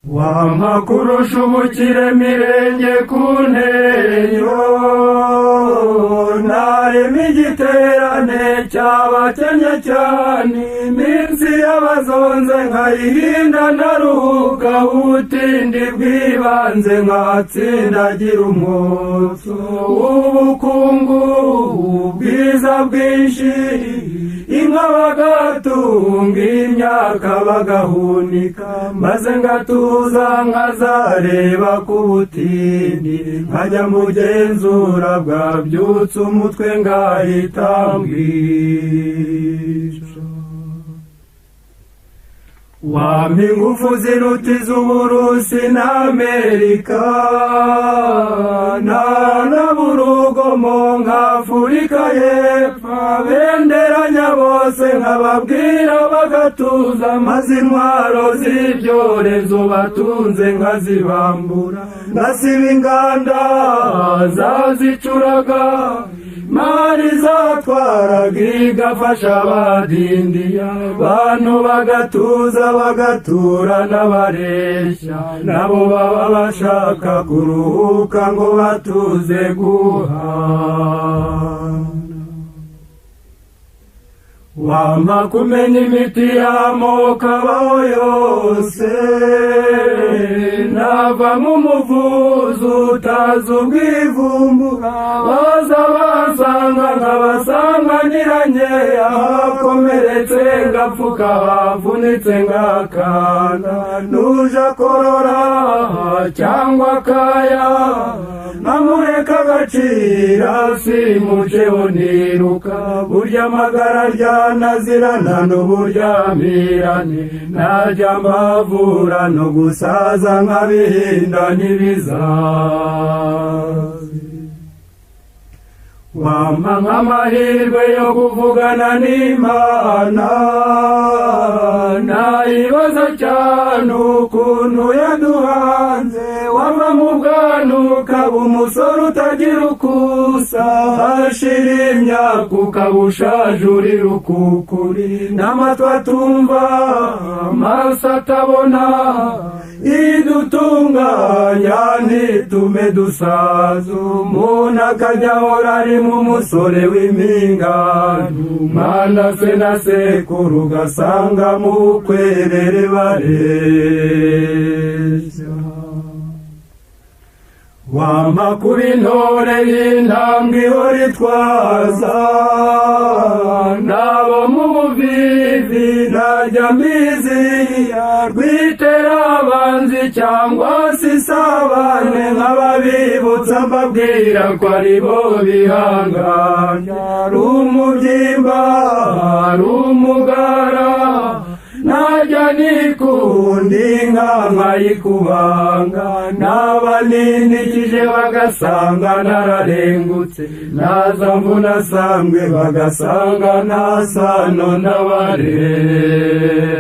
wampa kurusha ubukire mirenge ku ntenyo narema igiterane cy'abakenya cyane iminsi y'abazonze nkayihinda naruhuka ubutindi bw'ibanze nkatsindagira umwotso w'ubukungu ubwiza bwinshi inka bagatunga imyaka bagahunika maze ngatuza nkazareba ku butindi nkajya mugenzura bwabyutse umutwe ngahita mbwisha wampa ingufu ziruta iz'Uburusi n'Amerika n'urugomo nk'Afurika y'Epfo benderanya bose nkababwira bagatuza maze intwaro z'ibyorezo batunze nkazibambura ngasiba inganda zazicuraga mari zatwaraga igafasha abadindiya bantu bagatuza bagatura n'abareshya nabo baba bashaka kuruhuka ngo batuze guhana wampa kumenya imiti y'amoko abaho yose navamo umuvuzi utazi ubwivumbura baza basanga nkabasanganiranye ahakomeretse ngapfuka havunitse ngakanda nuje akorora cyangwa akaya nkamureka agacira simuceho niruka burya amagara ryanazirana n'uburyamirane najya mbavura no gusaza nkabihinda ntibizazi wampa nk'amahirwe yo kuvugana n'Imana nayibaza cyane ukuntu yaduhanze wava mu bwana ukaba umusore utagira ukusa hashira imyaka ukaba ushaje uri rukukuri n'amatwi atumva amaso atabona idutunganya ntitume dusaza umuntu akajya ahora ari mu musore w'impingano umwana se na sekuru ugasanga mu kwerere bareshya wampa kuba intore y'intambwe ihora itwaza nabo mu buvivi najya mbiziya rwitera abanzi cyangwa se isabane nk'ababibutsa mbabwira ko ari bo bihanganya ari umubyimba ari umugara najya nikundi inka nkayikubanga n'abaninikije bagasanga nararengutse naza mvuna sambwe bagasanga nta sano n'abarere